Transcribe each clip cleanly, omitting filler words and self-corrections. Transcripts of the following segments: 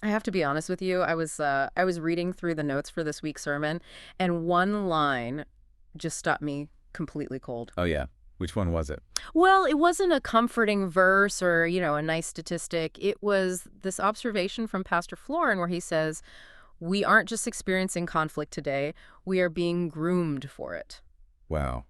I have to be honest with you. I was reading through the notes for this week's sermon, and one line just stopped me completely cold. Oh, yeah. Which one was it? Well, it wasn't a comforting verse or, a nice statistic. It was this observation from Pastor Florin where he says, "We aren't just experiencing conflict today, we are being groomed for it." Wow.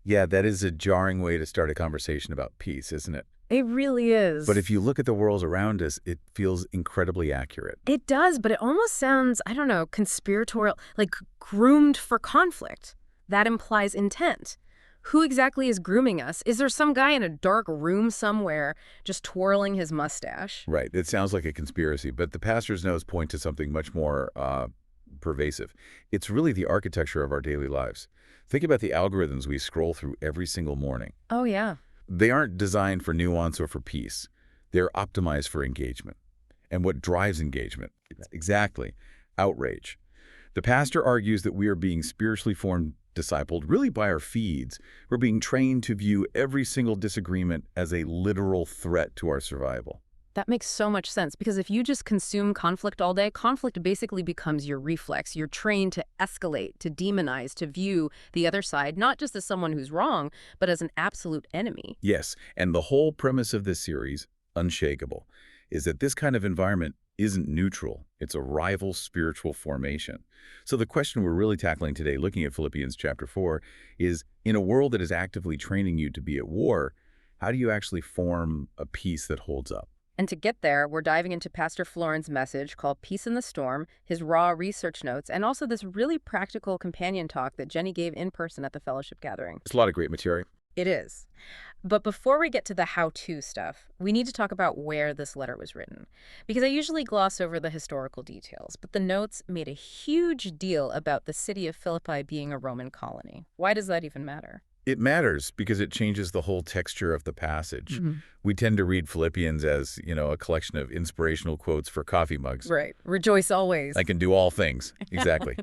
Yeah, that is a jarring way to start a conversation about peace, isn't it? It really But is. if you look at the world around us, it feels incredibly accurate. It does, but it almost sounds, I don't know, conspiratorial, like groomed for conflict. That implies intent. Who exactly is grooming us? Is there some guy in a dark room somewhere just twirling his mustache? Right. It sounds like a conspiracy, but the pastor's notes point to something much more pervasive. It's really the architecture of our daily lives. Think about the algorithms we scroll through every single morning. Oh, yeah. They aren't designed for nuance or for peace. They're optimized for engagement. And what drives engagement? It's exactly outrage. The pastor argues that we are being spiritually formed, discipled, really by our feeds. We're being trained to view every single disagreement as a literal threat to our survival. That makes so much sense because if you just consume conflict all day, conflict basically becomes your reflex. You're trained to escalate, to demonize, to view the other side, not just as someone who's wrong, but as an absolute enemy. Yes, and the whole premise of this series, Unshakable, is that this kind of environment isn't neutral. It's a rival spiritual formation. So the question we're really tackling today, looking at Philippians chapter 4, is in a world that is actively training you to be at war, how do you actually form a peace that holds up? And to get there, we're diving into Pastor Florin's message called Peace in the Storm, his raw research notes, and also this really practical companion talk that Jenny gave in person at the fellowship gathering. It's a lot of great material. It is. But before we get to the how-to stuff, we need to talk about where this letter was written. Because I usually gloss over the historical details, but the notes made a huge deal about the city of Philippi being a Roman colony. Why does that even matter? It matters because it changes the whole texture of the passage. We tend to read Philippians as, a collection of inspirational quotes for coffee mugs. Right. Rejoice always. I can do all things. Exactly.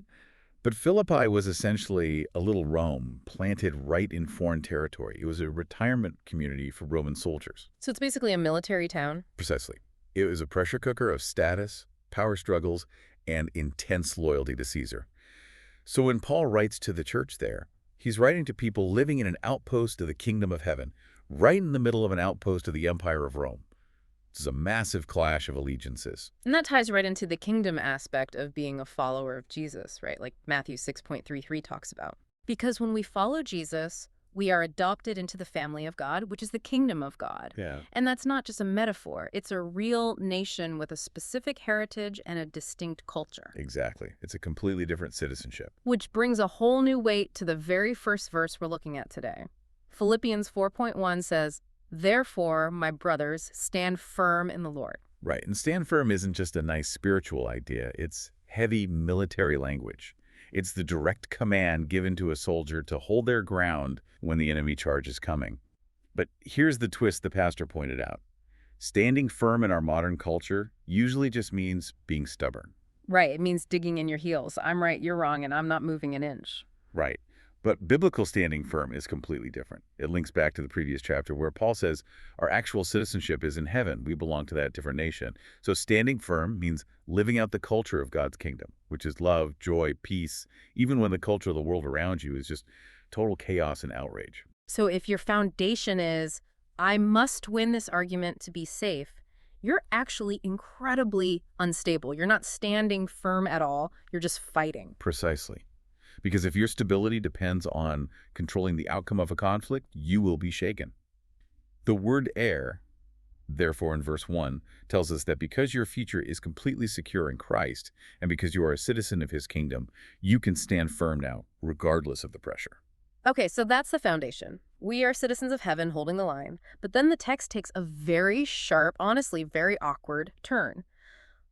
But Philippi was essentially a little Rome, planted right in foreign territory. It was a retirement community for Roman soldiers. So it's basically a military town? Precisely. It was a pressure cooker of status, power struggles, and intense loyalty to Caesar. So when Paul writes to the church there, he's writing to people living in an outpost of the kingdom of heaven, right in the middle of an outpost of the empire of Rome. This is a massive clash of allegiances. And that ties right into the kingdom aspect of being a follower of Jesus, right? Like Matthew 6.33 talks about. Because when we follow Jesus, we are adopted into the family of God, which is the kingdom of God. Yeah. And that's not just a metaphor. It's a real nation with a specific heritage and a distinct culture. Exactly. It's a completely different citizenship. Which brings a whole new weight to the very first verse we're looking at today. Philippians 4.1 says, "Therefore, my brothers, stand firm in the Lord." Right. And stand firm isn't just a nice spiritual idea. It's heavy military language. It's the direct command given to a soldier to hold their ground when the enemy charge is coming. But here's the twist the pastor pointed out. Standing firm in our modern culture usually just means being stubborn. Right. It means digging in your heels. I'm right, you're wrong, and I'm not moving an inch. Right. But biblical standing firm is completely different. It links back to the previous chapter where Paul says our actual citizenship is in heaven. We belong to that different nation. So standing firm means living out the culture of God's kingdom, which is love, joy, peace, even when the culture of the world around you is just total chaos and outrage. So if your foundation is, I must win this argument to be safe, you're actually incredibly unstable. You're not standing firm at all. You're just fighting. Precisely. Because if your stability depends on controlling the outcome of a conflict, you will be shaken. The word heir, therefore, in verse 1, tells us that because your future is completely secure in Christ, and because you are a citizen of his kingdom, you can stand firm now, regardless of the pressure. Okay, so that's the foundation. We are citizens of heaven holding the line. But then the text takes a very sharp, honestly, very awkward turn.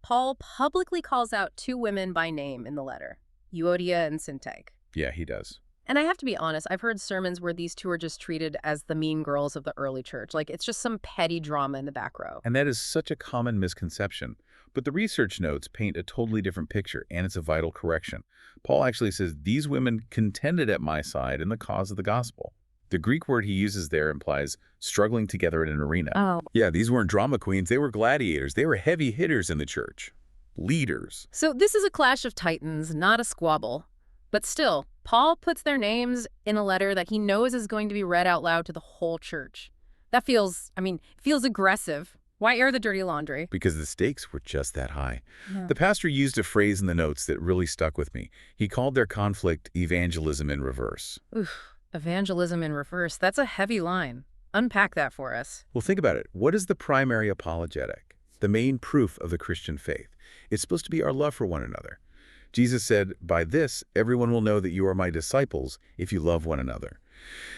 Paul publicly calls out two women by name in the letter, Euodia and Syntyche. Yeah, he does. And I have to be honest, I've heard sermons where these two are just treated as the mean girls of the early church. Like it's just some petty drama in the back row. And that is such a common misconception. But the research notes paint a totally different picture, and it's a vital correction. Paul actually says, these women contended at my side in the cause of the gospel. The Greek word he uses there implies struggling together in an arena. Oh. Yeah, these weren't drama queens. They were gladiators. They were heavy hitters in the church. leaders. So this is a clash of titans, not a squabble. But still, Paul puts their names in a letter that he knows is going to be read out loud to the whole church. That feels aggressive. Why air the dirty laundry? Because the stakes were just that high. Yeah. The pastor used a phrase in the notes that really stuck with me. He called their conflict evangelism in reverse. Oof, evangelism in reverse. That's a heavy line. Unpack that for us. Well, think about it. What is the primary apologetic? The main proof of the Christian faith. It's supposed to be our love for one another. Jesus said, "By this, everyone will know that you are my disciples if you love one another."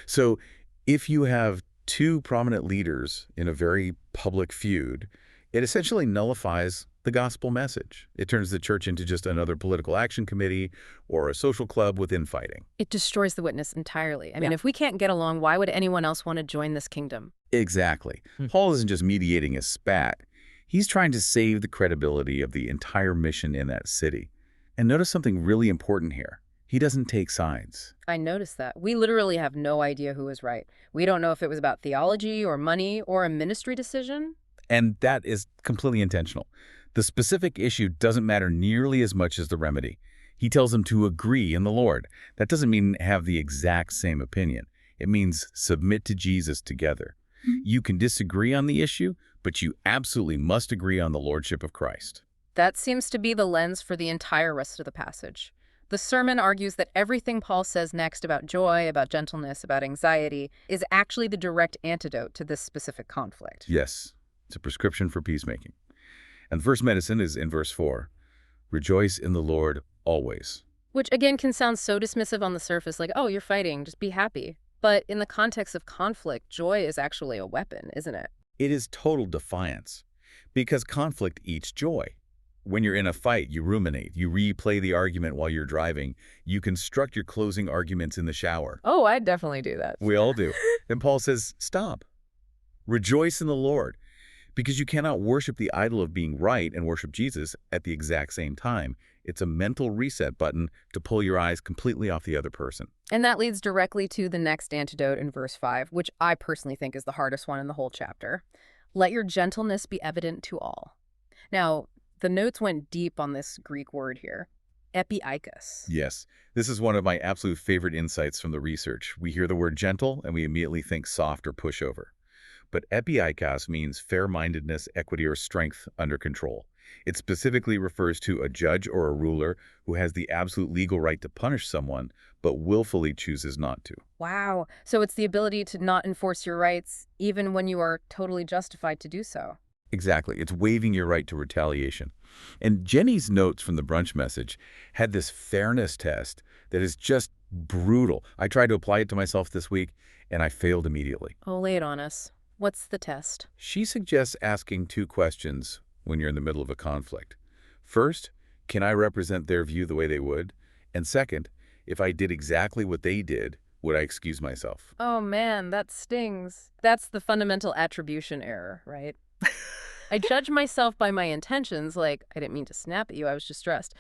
So if you have two prominent leaders in a very public feud, it essentially nullifies the gospel message. It turns the church into just another political action committee or a social club with infighting. It destroys the witness entirely. If we can't get along, why would anyone else want to join this kingdom? Exactly. Paul isn't just mediating a spat. He's trying to save the credibility of the entire mission in that city. And notice something really important here. He doesn't take sides. I noticed that. We literally have no idea who was right. We don't know if it was about theology or money or a ministry decision. And that is completely intentional. The specific issue doesn't matter nearly as much as the remedy. He tells them to agree in the Lord. That doesn't mean have the exact same opinion. It means submit to Jesus together. You can disagree on the issue, but you absolutely must agree on the lordship of Christ. That seems to be the lens for the entire rest of the passage. The sermon argues that everything Paul says next about joy, about gentleness, about anxiety, is actually the direct antidote to this specific conflict. Yes, it's a prescription for peacemaking. And the first medicine is in verse 4. Rejoice in the Lord always. Which again can sound so dismissive on the surface, like, oh, you're fighting, just be happy. But in the context of conflict, joy is actually a weapon, isn't it? It is total defiance, because conflict eats joy. When you're in a fight, you ruminate, you replay the argument while you're driving, you construct your closing arguments in the shower. Oh, I'd definitely do that. We all do. And Paul says, stop. Rejoice in the Lord, because you cannot worship the idol of being right and worship Jesus at the exact same time. It's a mental reset button to pull your eyes completely off the other person. And that leads directly to the next antidote in verse 5, which I personally think is the hardest one in the whole chapter. Let your gentleness be evident to all. Now, the notes went deep on this Greek word here, epiikos. Yes, this is one of my absolute favorite insights from the research. We hear the word gentle and we immediately think soft or pushover. But epiikos means fair-mindedness, equity, or strength under control. It specifically refers to a judge or a ruler who has the absolute legal right to punish someone, but willfully chooses not to. Wow. So it's the ability to not enforce your rights, even when you are totally justified to do so. Exactly. It's waiving your right to retaliation. And Jenny's notes from the brunch message had this fairness test that is just brutal. I tried to apply it to myself this week, and I failed immediately. Oh, lay it on us. What's the test? She suggests asking two questions when you're in the middle of a conflict. First, can I represent their view the way they would? And second, if I did exactly what they did, would I excuse myself? Oh, man, that stings. That's the fundamental attribution error, right? I judge myself by my intentions, like, I didn't mean to snap at you, I was just stressed.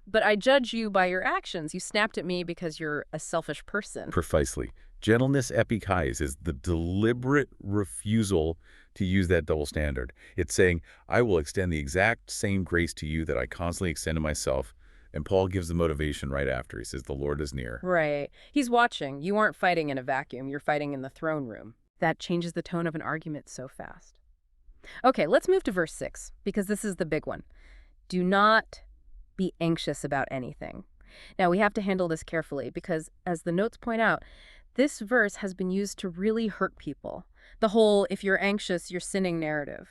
But I judge you by your actions. You snapped at me because you're a selfish person. Precisely. Gentleness epikais is the deliberate refusal to use that double standard. It's saying, I will extend the exact same grace to you that I constantly extend to myself. And Paul gives the motivation right after. He says, the Lord is near. Right. He's watching. You aren't fighting in a vacuum. You're fighting in the throne room. That changes the tone of an argument so fast. Okay, let's move to verse 6, because this is the big one. Do not be anxious about anything. Now, we have to handle this carefully because, as the notes point out, this verse has been used to really hurt people. The whole, if you're anxious, you're sinning narrative.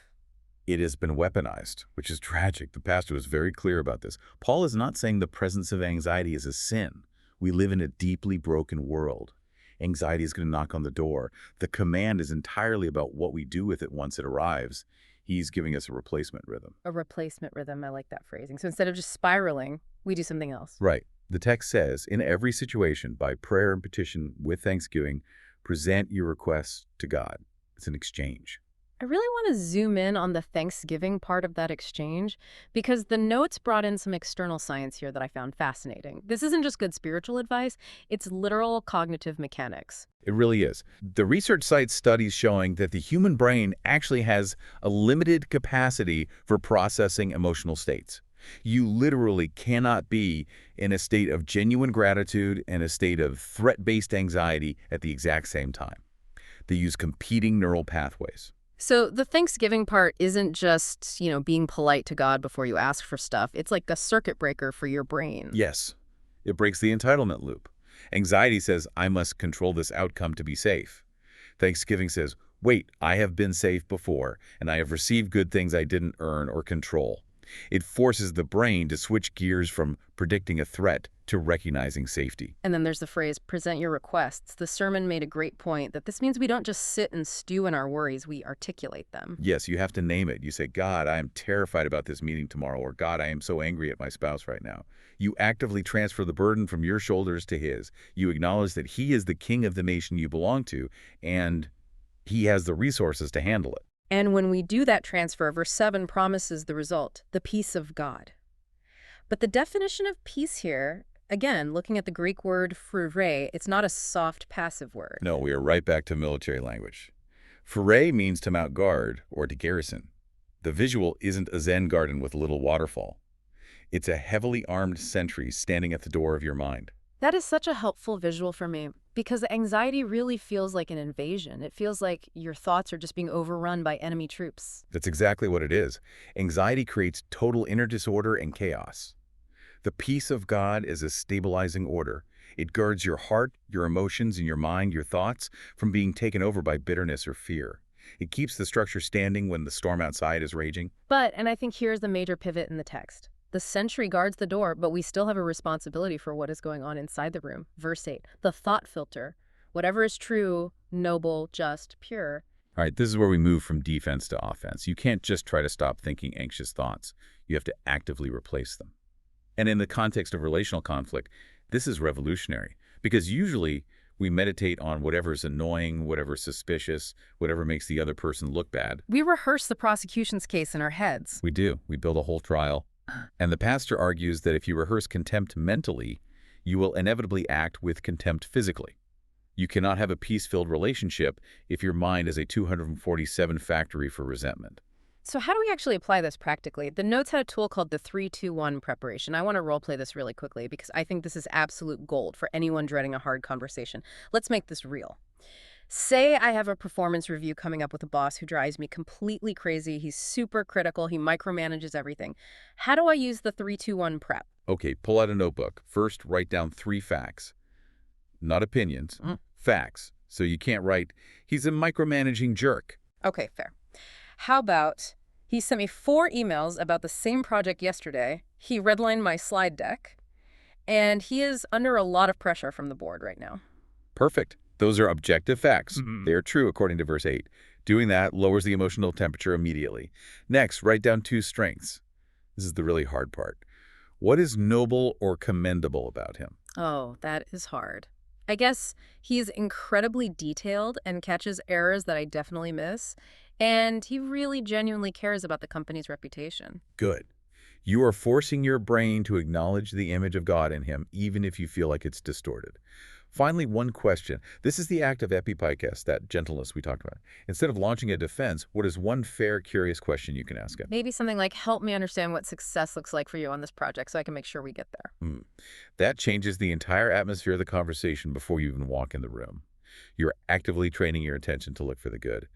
It has been weaponized, which is tragic. The pastor was very clear about this. Paul is not saying the presence of anxiety is a sin. We live in a deeply broken world. Anxiety is going to knock on the door. The command is entirely about what we do with it once it arrives. He's giving us a replacement rhythm. A replacement rhythm, I like that phrasing. So instead of just spiraling, we do something else. Right. The text says, in every situation, by prayer and petition with thanksgiving, present your requests to God. It's an exchange. I really want to zoom in on the Thanksgiving part of that exchange because the notes brought in some external science here that I found fascinating. This isn't just good spiritual advice, it's literal cognitive mechanics. It really is. The research cites studies showing that the human brain actually has a limited capacity for processing emotional states. You literally cannot be in a state of genuine gratitude and a state of threat-based anxiety at the exact same time. They use competing neural pathways. So the Thanksgiving part isn't just, being polite to God before you ask for stuff. It's like a circuit breaker for your brain. Yes, it breaks the entitlement loop. Anxiety says, I must control this outcome to be safe. Thanksgiving says, wait, I have been safe before, and I have received good things I didn't earn or control. It forces the brain to switch gears from predicting a threat to recognizing safety. And then there's the phrase, present your requests. The sermon made a great point that this means we don't just sit and stew in our worries, we articulate them. Yes, you have to name it. You say, God, I am terrified about this meeting tomorrow, or God, I am so angry at my spouse right now. You actively transfer the burden from your shoulders to his. You acknowledge that he is the king of the nation you belong to, and he has the resources to handle it. And when we do that transfer, verse 7 promises the result, the peace of God. But the definition of peace here, again, looking at the Greek word phrourei, it's not a soft passive word. No, we are right back to military language. Phrourei means to mount guard or to garrison. The visual isn't a Zen garden with a little waterfall. It's a heavily armed sentry standing at the door of your mind. That is such a helpful visual for me because anxiety really feels like an invasion. It feels like your thoughts are just being overrun by enemy troops. That's exactly what it is. Anxiety creates total inner disorder and chaos. The peace of God is a stabilizing order. It guards your heart, your emotions, and your mind, your thoughts, from being taken over by bitterness or fear. It keeps the structure standing when the storm outside is raging. But, and I think here's the major pivot in the text. The sentry guards the door, but we still have a responsibility for what is going on inside the room. Verse 8, the thought filter. Whatever is true, noble, just, pure. All right, this is where we move from defense to offense. You can't just try to stop thinking anxious thoughts. You have to actively replace them. And in the context of relational conflict, this is revolutionary because usually we meditate on whatever's annoying, whatever's suspicious, whatever makes the other person look bad. We rehearse the prosecution's case in our heads. We do. We build a whole trial. And the pastor argues that if you rehearse contempt mentally, you will inevitably act with contempt physically. You cannot have a peace-filled relationship if your mind is a 247 factory for resentment. So how do we actually apply this practically? The notes had a tool called the 3-2-1 preparation. I want to role play this really quickly because I think this is absolute gold for anyone dreading a hard conversation. Let's make this real. Say I have a performance review coming up with a boss who drives me completely crazy. He's super critical. He micromanages everything. How do I use the 3-2-1 prep? Okay, pull out a notebook. First, write down 3 facts. Not opinions, facts. So you can't write, he's a micromanaging jerk. Okay, fair. How about, he sent me 4 emails about the same project yesterday. He redlined my slide deck. And he is under a lot of pressure from the board right now. Perfect. Those are objective facts. They are true according to verse 8. Doing that lowers the emotional temperature immediately. Next, write down 2 strengths. This is the really hard part. What is noble or commendable about him? Oh, that is hard. I guess he's incredibly detailed and catches errors that I definitely miss. And he really genuinely cares about the company's reputation. Good. You are forcing your brain to acknowledge the image of God in him, even if you feel like it's distorted. Finally, one question. This is the act of epipikes, that gentleness we talked about. Instead of launching a defense, what is one fair, curious question you can ask him? Maybe something like, help me understand what success looks like for you on this project so I can make sure we get there. That changes the entire atmosphere of the conversation before you even walk in the room. You're actively training your attention to look for the good,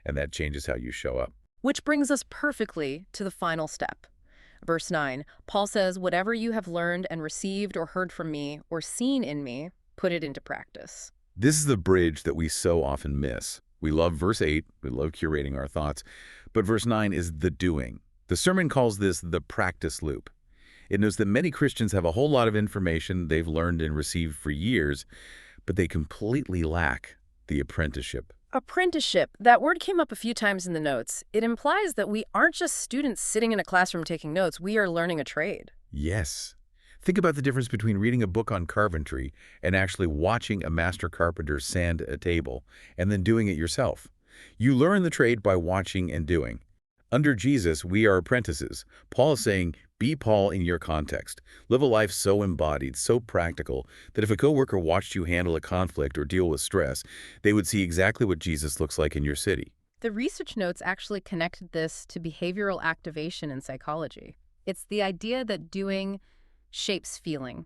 and that changes how you show up. Which brings us perfectly to the final step. Verse 9, Paul says, whatever you have learned and received or heard from me or seen in me, put it into practice. This is the bridge that we so often miss. We love verse 8, we love curating our thoughts, but verse 9 is the doing. The sermon calls this the practice loop. It knows that many Christians have a whole lot of information they've learned and received for years, but they completely lack the apprenticeship. Apprenticeship. That word came up a few times in the notes. It implies that we aren't just students sitting in a classroom taking notes. We are learning a trade. Yes. Think about the difference between reading a book on carpentry and actually watching a master carpenter sand a table and then doing it yourself. You learn the trade by watching and doing. Under Jesus, we are apprentices. Paul is saying, be Paul in your context. Live a life so embodied, so practical, that if a coworker watched you handle a conflict or deal with stress, they would see exactly what Jesus looks like in your city. The research notes actually connected this to behavioral activation in psychology. It's the idea that doing shapes feeling.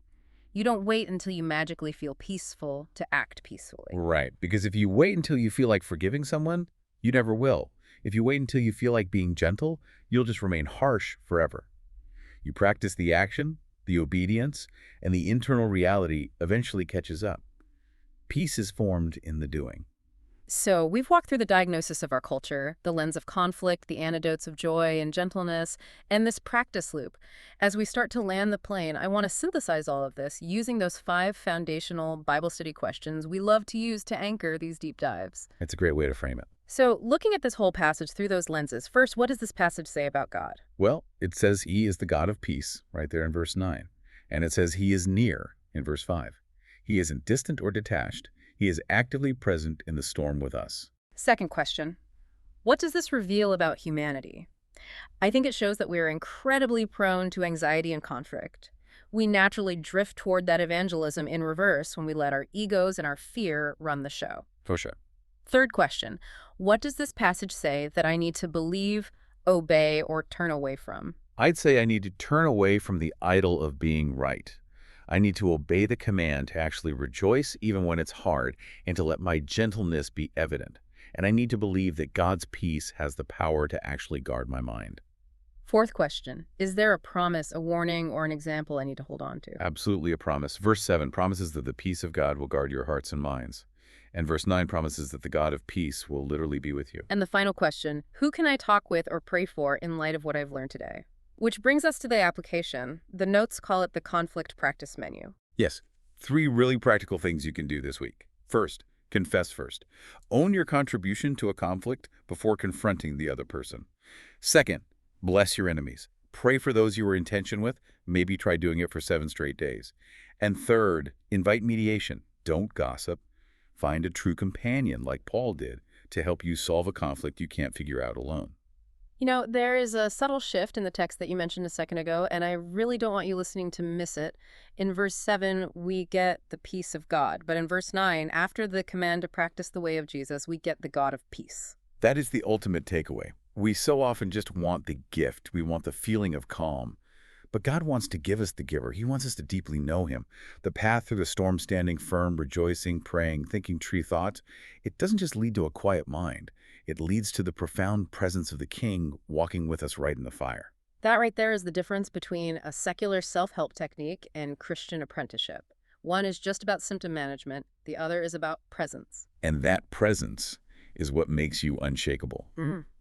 You don't wait until you magically feel peaceful to act peacefully. Right, because if you wait until you feel like forgiving someone, you never will. If you wait until you feel like being gentle, you'll just remain harsh forever. You practice the action, the obedience, and the internal reality eventually catches up. Peace is formed in the doing. So, we've walked through the diagnosis of our culture, the lens of conflict, the antidotes of joy and gentleness, and this practice loop. As we start to land the plane, I want to synthesize all of this using those 5 foundational Bible study questions we love to use to anchor these deep dives. It's a great way to frame it. So, looking at this whole passage through those lenses, first, what does this passage say about God? Well, it says he is the God of peace, right there in verse 9. And it says he is near in verse 5. He isn't distant or detached. He is actively present in the storm with us. Second question, what does this reveal about humanity? I think it shows that we are incredibly prone to anxiety and conflict. We naturally drift toward that evangelism in reverse when we let our egos and our fear run the show. For sure. Third question, what does this passage say that I need to believe, obey, or turn away from? I'd say I need to turn away from the idol of being right. I need to obey the command to actually rejoice even when it's hard and to let my gentleness be evident. And I need to believe that God's peace has the power to actually guard my mind. Fourth question, is there a promise, a warning, or an example I need to hold on to? Absolutely a promise. Verse 7 promises that the peace of God will guard your hearts and minds. And verse 9 promises that the God of peace will literally be with you. And the final question, who can I talk with or pray for in light of what I've learned today? Which brings us to the application. The notes call it the conflict practice menu. Yes, 3 really practical things you can do this week. First, confess first. Own your contribution to a conflict before confronting the other person. Second, bless your enemies. Pray for those you were in tension with. Maybe try doing it for 7 straight days. And third, invite mediation. Don't gossip. Find a true companion like Paul did to help you solve a conflict you can't figure out alone. You know, there is a subtle shift in the text that you mentioned a second ago, and I really don't want you listening to miss it. In verse 7, we get the peace of God. But in verse 9, after the command to practice the way of Jesus, we get the God of peace. That is the ultimate takeaway. We so often just want the gift. We want the feeling of calm. But God wants to give us the giver. He wants us to deeply know him. The path through the storm, standing firm, rejoicing, praying, thinking true thoughts, it doesn't just lead to a quiet mind. It leads to the profound presence of the King walking with us right in the fire. That right there is the difference between a secular self-help technique and Christian apprenticeship. One is just about symptom management. The other is about presence. And that presence is what makes you unshakable.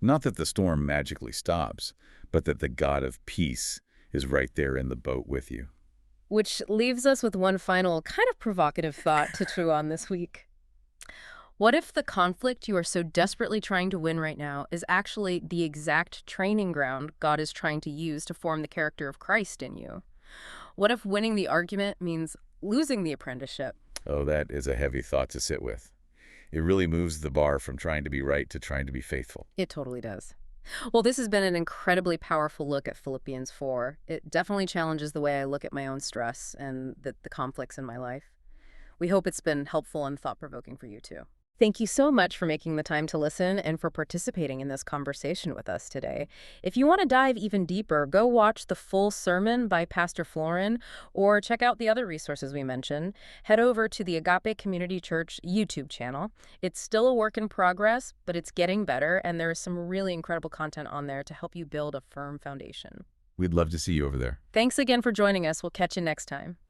Not that the storm magically stops, but that the God of peace is right there in the boat with you. Which leaves us with one final kind of provocative thought to chew on this week. What if the conflict you are so desperately trying to win right now is actually the exact training ground God is trying to use to form the character of Christ in you? What if winning the argument means losing the apprenticeship? Oh, that is a heavy thought to sit with. It really moves the bar from trying to be right to trying to be faithful. It totally does. Well, this has been an incredibly powerful look at Philippians 4. It definitely challenges the way I look at my own stress and the conflicts in my life. We hope it's been helpful and thought-provoking for you too. Thank you so much for making the time to listen and for participating in this conversation with us today. If you want to dive even deeper, go watch the full sermon by Pastor Florin or check out the other resources we mentioned. Head over to the Agape Community Church YouTube channel. It's still a work in progress, but it's getting better, and there is some really incredible content on there to help you build a firm foundation. We'd love to see you over there. Thanks again for joining us. We'll catch you next time.